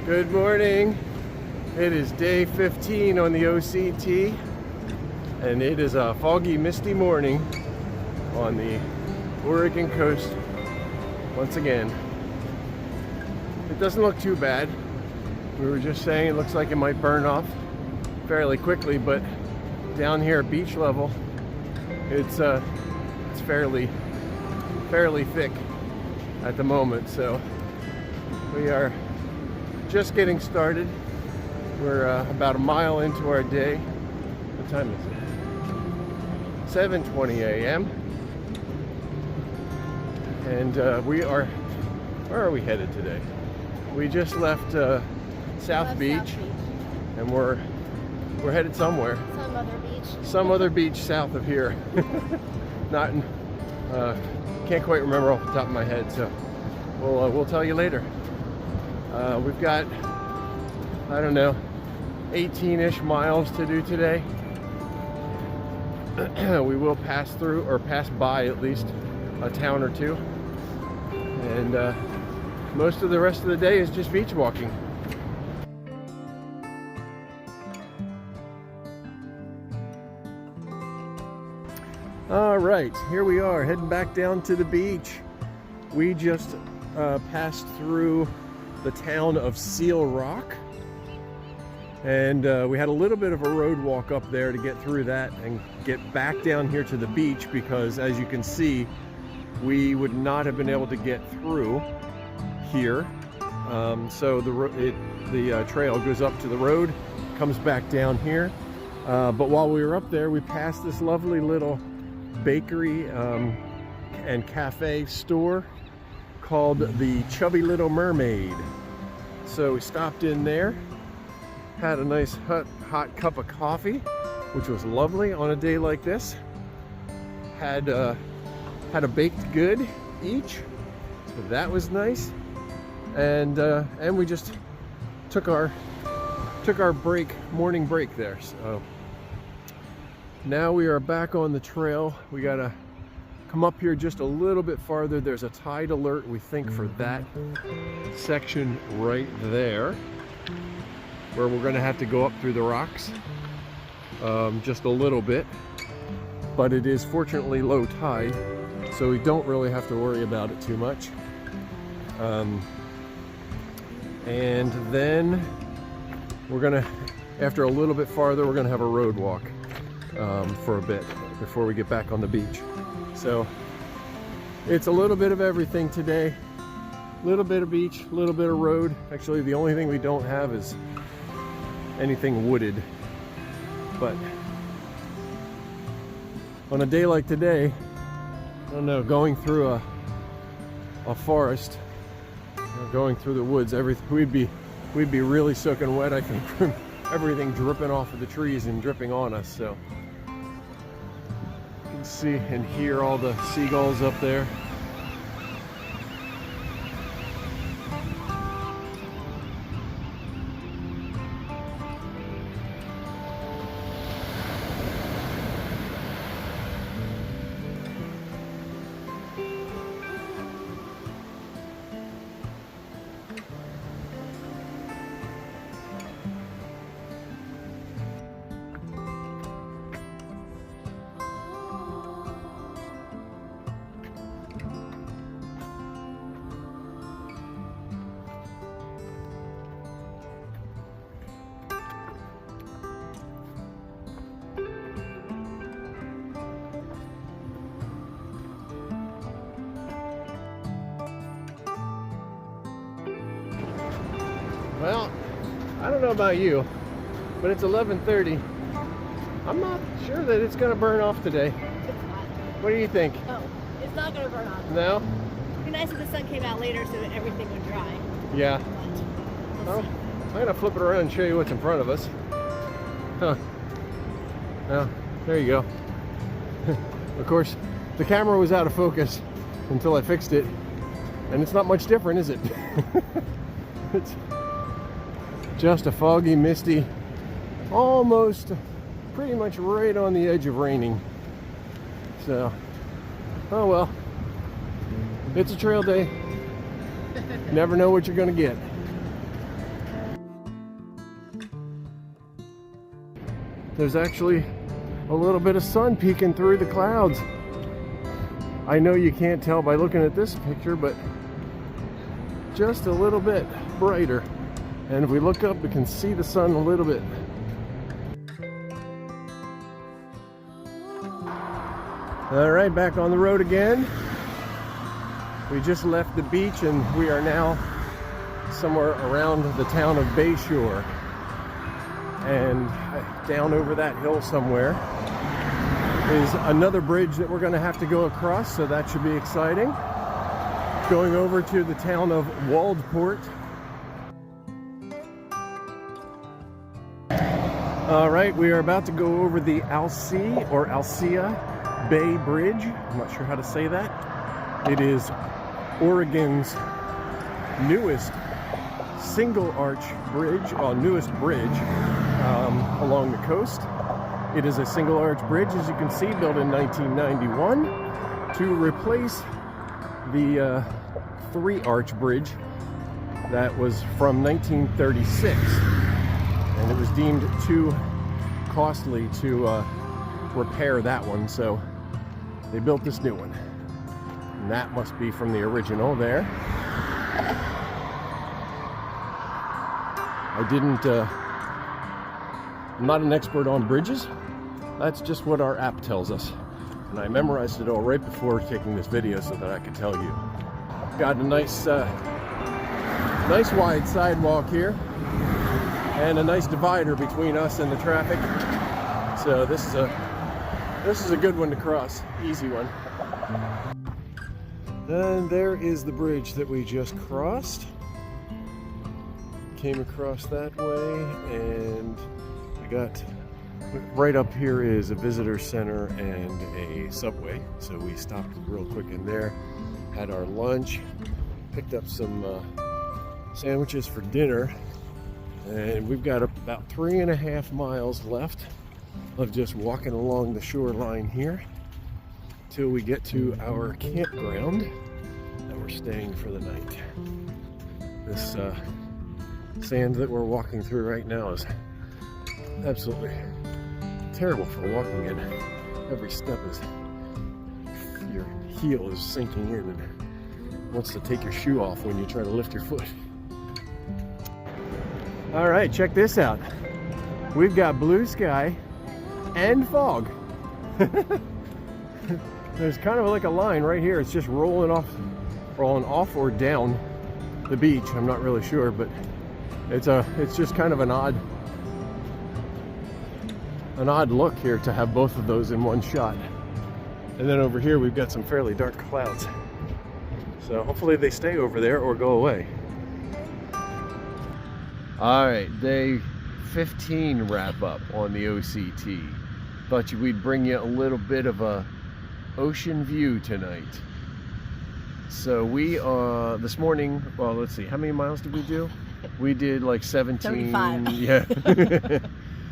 Good morning. It is day 15 on the OCT, and it is a foggy, misty morning on the Oregon coast once again. It doesn't look too bad. We were just saying it looks like it might burn off fairly quickly, but down here at beach level, it's fairly thick at the moment. So we are just getting started. We're about a mile into our day. What time is it? 7:20 a.m. And where are we headed today? We just left South Beach, and we're headed somewhere. Some other beach. Some other beach south of here. Not in, can't quite remember off the top of my head, so we'll tell you later. We've got, I don't know, 18-ish miles to do today. We will pass through, or pass by at least, a town or two. And most of the rest of the day is just beach walking. All right, here we are heading back down to the beach. We just passed through the town of Seal Rock, and we had a little bit of a road walk up there to get through that and get back down here to the beach, because as you can see, we would not have been able to get through here. So the trail goes up to the road, comes back down here. But while we were up there, we passed this lovely little bakery and cafe store called the Chubby Little Mermaid. So we stopped in there, had a nice hot cup of coffee, which was lovely on a day like this. Had a baked good each, so that was nice. And we just took our morning break there. So now we are back on the trail. We gotta come up here just a little bit farther. There's a tide alert, we think, for that section right there, where we're gonna have to go up through the rocks just a little bit. But it is fortunately low tide, so we don't really have to worry about it too much. And then we're gonna, after a little bit farther, we're gonna have a road walk for a bit before we get back on the beach. So it's a little bit of everything today. A little bit of beach, a little bit of road. Actually, the only thing we don't have is anything wooded. But on a day like today, I don't know, going through a forest, or going through the woods, we'd be really soaking wet, I think, from everything dripping off of the trees and dripping on us. So you can see and hear all the seagulls up there. Well, I don't know about you, but it's 11:30. I'm not sure that it's going to burn off today. It's not. What do you think? Oh, it's not going to burn off. No? It'd be nice if the sun came out later so that everything would dry. Yeah. But Well, I'm going to flip it around and show you what's in front of us. Huh. Well, there you go. Of course, the camera was out of focus until I fixed it, and it's not much different, is it? It's just a foggy, misty, almost pretty much right on the edge of raining. So, oh well, it's a trail day. Never know what you're gonna get. there's actually a little bit of sun peeking through the clouds. I know you can't tell by looking at this picture, but just a little bit brighter. And if we look up, we can see the sun a little bit. All right, back on the road again. We just left the beach and we are now somewhere around the town of Bayshore. And down over that hill somewhere is another bridge that we're going to have to go across, so that should be exciting. Going over to the town of Waldport. All right, we are about to go over the Alsea or Alsea Bay Bridge. I'm not sure how to say that. It is Oregon's newest single arch bridge, newest bridge along the coast. It is a single arch bridge, as you can see, built in 1991 to replace the three arch bridge that was from 1936, and it was deemed too costly to repair that one, so they built this new one. And that must be from the original there. I'm not an expert on bridges. That's just what our app tells us. And I memorized it all right before taking this video so that I could tell you. Got a nice wide sidewalk here. And a nice divider between us and the traffic. So this is a good one to cross. Easy one. And there is the bridge that we just crossed. Came across that way, and we got right up here is a visitor center and a Subway. So we stopped real quick in there, had our lunch, picked up some sandwiches for dinner, and we've got about 3.5 miles left of just walking along the shoreline here till we get to our campground that we're staying for the night. This sand that we're walking through right now is absolutely terrible for walking in. Every step is, your heel is sinking in and wants to take your shoe off when you try to lift your foot. All right, check this out. We've got blue sky and fog. There's kind of like a line right here. It's just rolling off or down the beach. I'm not really sure, but it's just kind of an odd look here to have both of those in one shot. And then over here we've got some fairly dark clouds. So hopefully they stay over there or go away. All right, day 15 wrap up on the OCT. Thought we'd bring you a little bit of a ocean view tonight. So we this morning, well, let's see, how many miles did we do? We did like 17. 35. Yeah.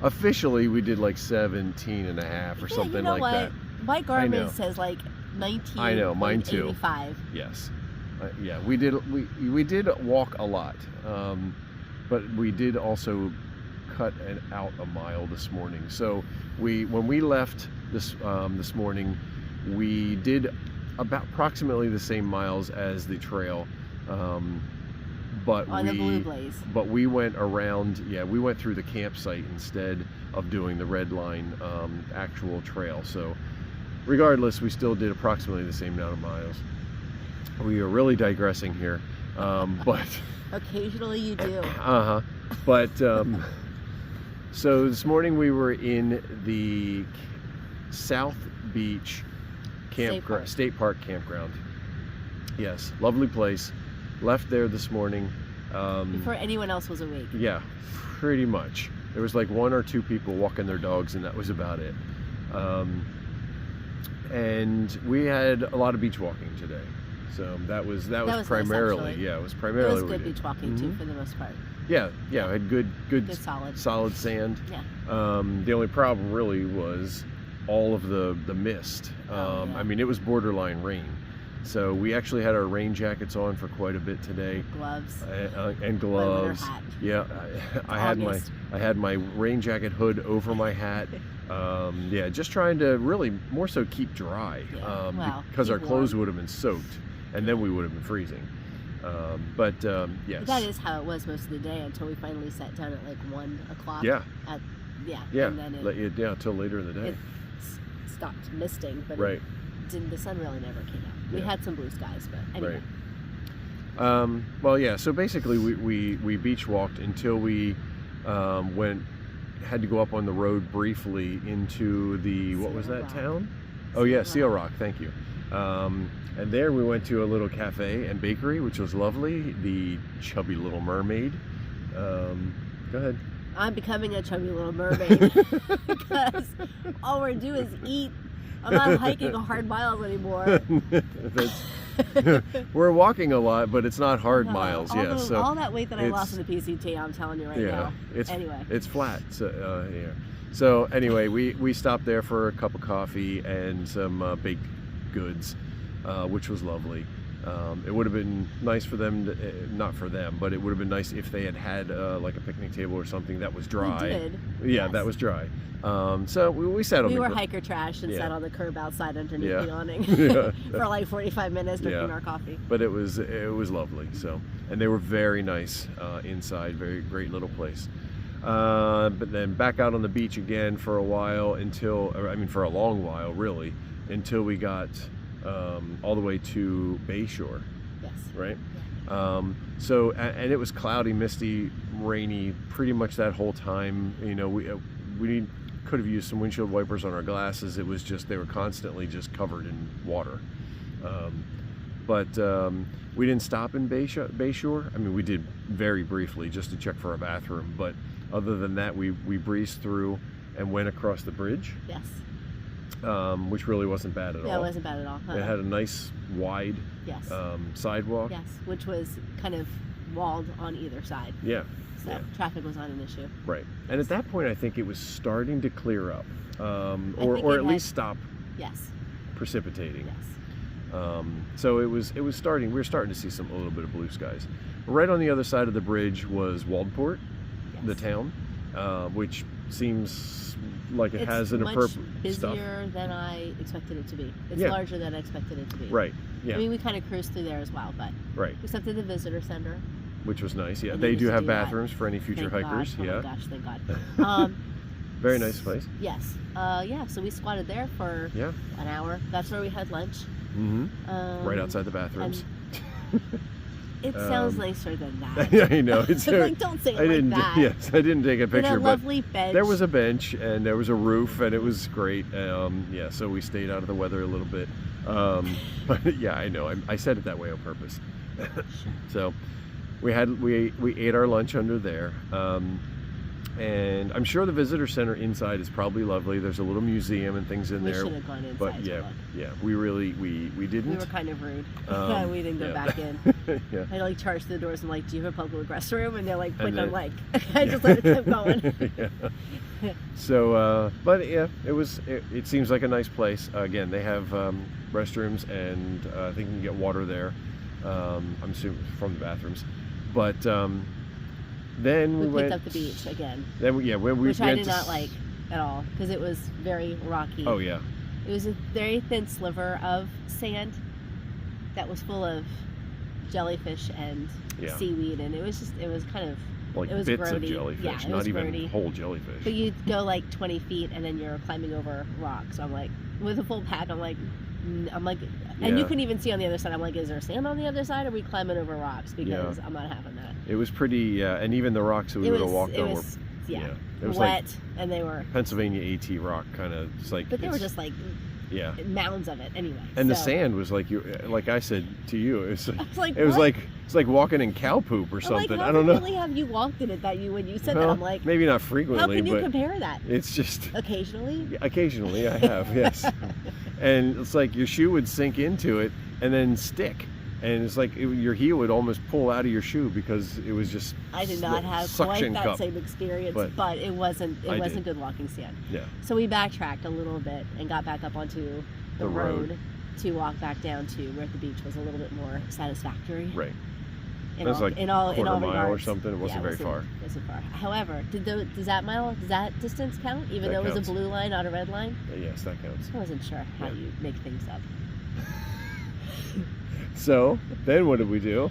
Officially we did like 17 and a half or something, you know like what? that. My Garmin says like 19. I know, mine too. 85. Yes. Yeah, we did walk a lot, but we did also cut out a mile this morning. So when we left this morning, we did about approximately the same miles as the trail, but on the Blue Blaze. But we went around. Yeah, we went through the campsite instead of doing the red line actual trail. So regardless, we still did approximately the same amount of miles. We are really digressing here, but occasionally you do. But so this morning we were in the South Beach State Park campground. Yes, lovely place. Left there this morning. Before anyone else was awake. Yeah, pretty much. There was like 1 or 2 people walking their dogs, and that was about it. And we had a lot of beach walking today. So that was primarily, nice, it was primarily. It was good beach walking too, for the most part. Yeah, had good solid sand. Yeah. The only problem really was all of the mist. I mean, it was borderline rain. So we actually had our rain jackets on for quite a bit today. Gloves. And gloves. My winter hat. Yeah, I had my rain jacket hood over my hat. Yeah, just trying to really more so keep dry, because our clothes would have been soaked, and then we would have been freezing. Yes. But that is how it was most of the day until we finally sat down at like 1 o'clock. Yeah. Yeah. And then till later in the day. It stopped misting, but right. The sun really never came out. We had some blue skies, but anyway. Right. Well, yeah. So basically, we beach walked until we had to go up on the road briefly into the what was that town? Oh yeah, Seal Rock. Thank you. And there we went to a little cafe and bakery, which was lovely. The Chubby Little Mermaid. Go ahead. I'm becoming a chubby little mermaid because all we're doing is eat. I'm not hiking hard miles anymore. We're walking a lot, but it's not hard miles. So all that weight that I lost in the PCT, I'm telling you right now. It's flat. So So anyway, we stopped there for a cup of coffee and some baked goods, which was lovely. It would have been nice for them, not for them, but it would have been nice if they had like a picnic table or something that was dry. We did. Yeah, that was dry. So we sat on We were hiker trash and sat on the curb outside underneath the awning for like 45 minutes drinking our coffee. But it was lovely. So, and they were very nice inside. Very great little place. But then back out on the beach again for a while for a long while really, until we got all the way to Bayshore. Yes. Right. So and it was cloudy, misty, rainy pretty much that whole time. You know, we could have used some windshield wipers on our glasses. It was just they were constantly just covered in water. But we didn't stop in Bayshore. I mean, we did very briefly just to check for a bathroom, but other than that, we breezed through and went across the bridge. Yes. Which really wasn't bad at all. Yeah, it wasn't bad at all. It had a nice wide sidewalk. Yes, which was kind of walled on either side. Yeah. So traffic was not an issue. Right. And at that point, I think it was starting to clear up, or at least stop. Yes. Precipitating. Yes. So it was starting. We were starting to see a little bit of blue skies. Right on the other side of the bridge was Waldport, the town, which seems like it has an appropriate busier than I expected it to be. It's larger than I expected it to be. Right. Yeah. I mean, we kind of cruised through there as well, but we stopped at the visitor center, which was nice. Yeah, they do have bathrooms for any future hikers. Oh my gosh, thank God. Very nice place. Yes. So we squatted there for an hour. That's where we had lunch. Mm-hmm. Right outside the bathrooms. It sounds nicer than that. I know. It's like, don't say it like that. Yes, I didn't take a picture, a lovely bench. There was a bench and there was a roof and it was great. So we stayed out of the weather a little bit. But yeah, I know. I said it that way on purpose. So we ate our lunch under there. And I'm sure the visitor center inside is probably lovely. There's a little museum and things in there. We should have gone inside. But we didn't. We were kind of rude. We didn't go back in. I like charged the doors and like, do you have a public restroom? And they're like, quick, I'm like, I just let it keep going. So, but yeah, it seems like a nice place. Again, they have restrooms and I think you can get water there. I'm assuming from the bathrooms, but. Then we went picked up the beach again. Then which I did not like at all because it was very rocky. Oh yeah. It was a very thin sliver of sand that was full of jellyfish and seaweed, and it was kind of like it was bits grody. of jellyfish, not even whole jellyfish. But you'd go like 20 feet and then you're climbing over rocks. So I'm like, with a full pack, I'm like, and you couldn't even see on the other side. I'm like, is there sand on the other side, or are we climbing over rocks? Because I'm not having that. It was pretty, and even the rocks that we would have walked on were, it was wet, like and they were Pennsylvania AT rock kind of just like. But they were just like mounds of it anyway. And the sand was like like I said to you, it's like like it's like walking in cow poop or something. Like, I don't know. How frequently have you walked in it that when you said that? I'm like, maybe not frequently. How can you compare that? It's just occasionally. Occasionally, I have yes. And it's like your shoe would sink into it and then stick. And it's like your heel would almost pull out of your shoe because it was just. I did not have quite that same experience, but it wasn't good walking sand. Yeah. So we backtracked a little bit and got back up onto the road. to walk back down to We're at the Beach was a little bit more satisfactory. Right. In It was all, like in all, in all quarter mile or regards. something. It wasn't very far. It wasn't far. However, does that distance count? Even That though it was counts. a blue line, not a red line? Yes, that counts. I wasn't sure how you make things up. So then, what did we do?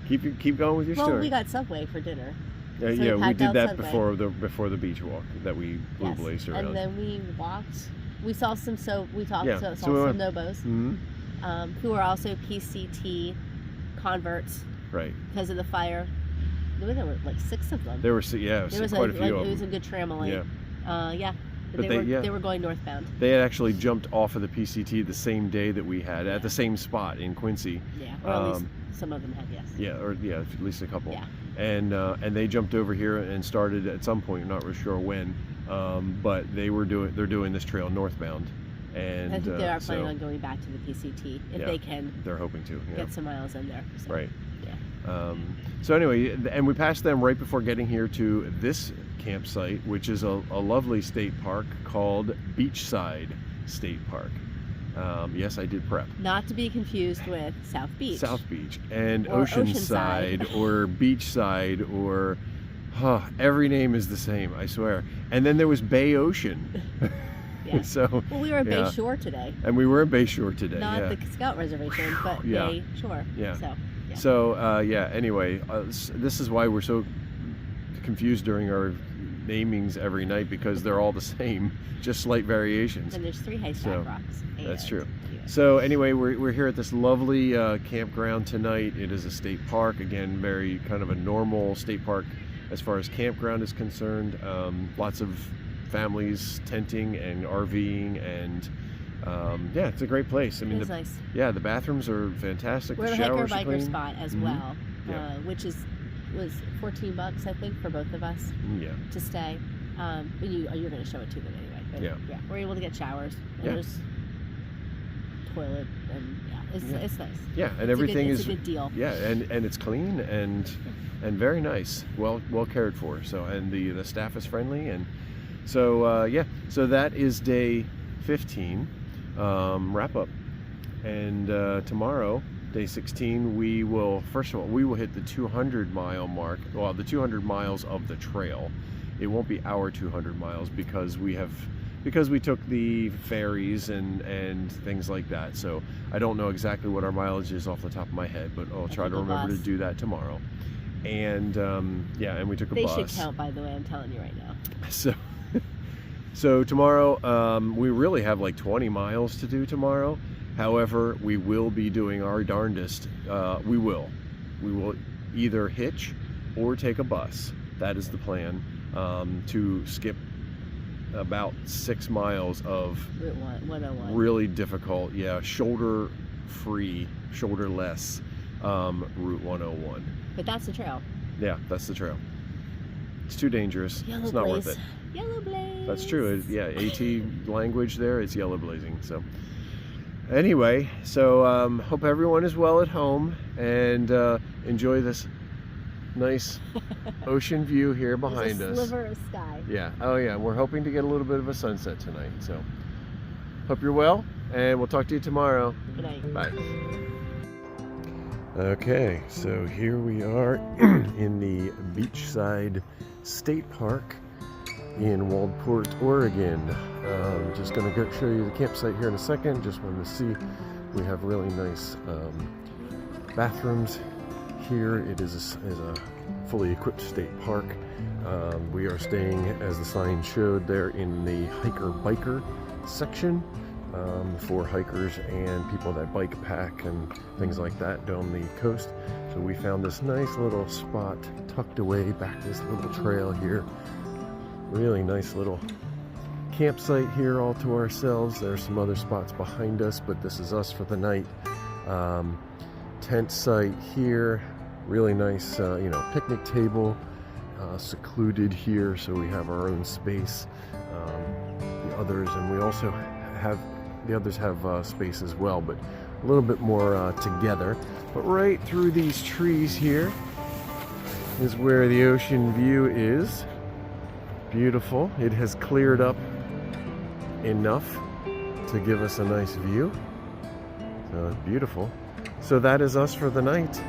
Keep going with your Well, story. we got Subway for dinner. Yeah, So yeah, we we packed did out that Subway. before the beach walk that we blue Yes. blazed around. And then we walked. We saw some. We talked. Yeah, Saw so we some went- Nobos, Mhm. who are also PCT converts Right. because of the fire. There were like 6 of them. There were quite a few of It was them. a good tramline. Yeah. Yeah. But They were going northbound. They had actually jumped off of the PCT the same day that we had at the same spot in Quincy. Yeah. Or at least some of them had, yes. Yeah, at least a couple. Yeah. And they jumped over here and started at some point, not really sure when, but they're doing this trail northbound. And I think they are planning so on going back to the PCT if Yeah. they can they're hoping to. Yeah. get some miles in there. So, Right. Yeah. So anyway, and we passed them right before getting here to this campsite, which is a lovely state park called Beachside State Park. Yes, I did prep. Not to be confused with South Beach. South Beach and Or Oceanside Oceanside. or Beachside or every name is the same, I swear. And then there was Bay Ocean. Yeah. So Well, we were in yeah. Bay Shore today. and we were in Bay Shore today. Not yeah. the Scout Reservation, but Yeah. Bay Shore. Yeah. So, yeah. So anyway, this is why we're so confused during our namings every night, because they're all the same, just slight variations. And there's 3 haystack So, rocks. that's And- true. yeah. So anyway, we're here at this lovely campground tonight. It is a state park, again, very kind of a normal state park as far as campground is concerned. Lots of families tenting and RVing, and yeah, it's a great place. I It mean, was nice. yeah, the bathrooms are fantastic. We're the at a hiker showers are biker clean. spot as Mhm. well, Yeah. which was $14, I think, for both of us Yeah, to stay. But you're going to show it to them anyway. But Yeah. we're able to get showers. And Yeah. there's toilet, and it's nice. yeah, and everything it's is a good deal. yeah, and it's clean and very nice, well cared for. So, and the staff is friendly, and so yeah, so that is day 15 wrap up, and tomorrow, day 16, we will hit the 200-mile mark. Well, the 200 miles of the trail. It won't be our 200 miles because we took the ferries and things like that. So I don't know exactly what our mileage is off the top of my head, but I'll try took to a remember to bus. do that tomorrow. And and we took a They bus. should count, by the way. I'm telling you right now. So tomorrow, we really have like 20 miles to do tomorrow. However, we will be doing our darndest. We will either hitch or take a bus. That is the plan, to skip about 6 miles of Route 101. really difficult, shoulder-free, shoulder-less Route 101. But that's the trail. Yeah, that's the trail. It's too dangerous. Yellow It's not blaze. worth it. Yellow blaze. That's true. AT language there, it's yellow blazing. So anyway, so hope everyone is well at home and enjoy this nice ocean view here behind There's a us. sliver of sky. Yeah. Oh yeah. We're hoping to get a little bit of a sunset tonight. So hope you're well, and we'll talk to you tomorrow. Good night. Bye. Okay, so here we are in the Beachside State Park in Waldport, Oregon. Just going to go show you the campsite here in a second. Just wanted to see, we have really nice bathrooms here. It is a fully equipped state park. We are staying, as the sign showed, there in the hiker-biker section. For hikers and people that bike pack and things like that down the coast. So we found this nice little spot tucked away back this little trail here. Really nice little campsite here all to ourselves. There's some other spots behind us, but this is us for the night. Tent site here. Really nice, picnic table, secluded here, so we have our own space. The others have space as well, but a little bit more together. But right through these trees here is where the ocean view is. Beautiful. It has cleared up enough to give us a nice view. Beautiful. So that is us for the night.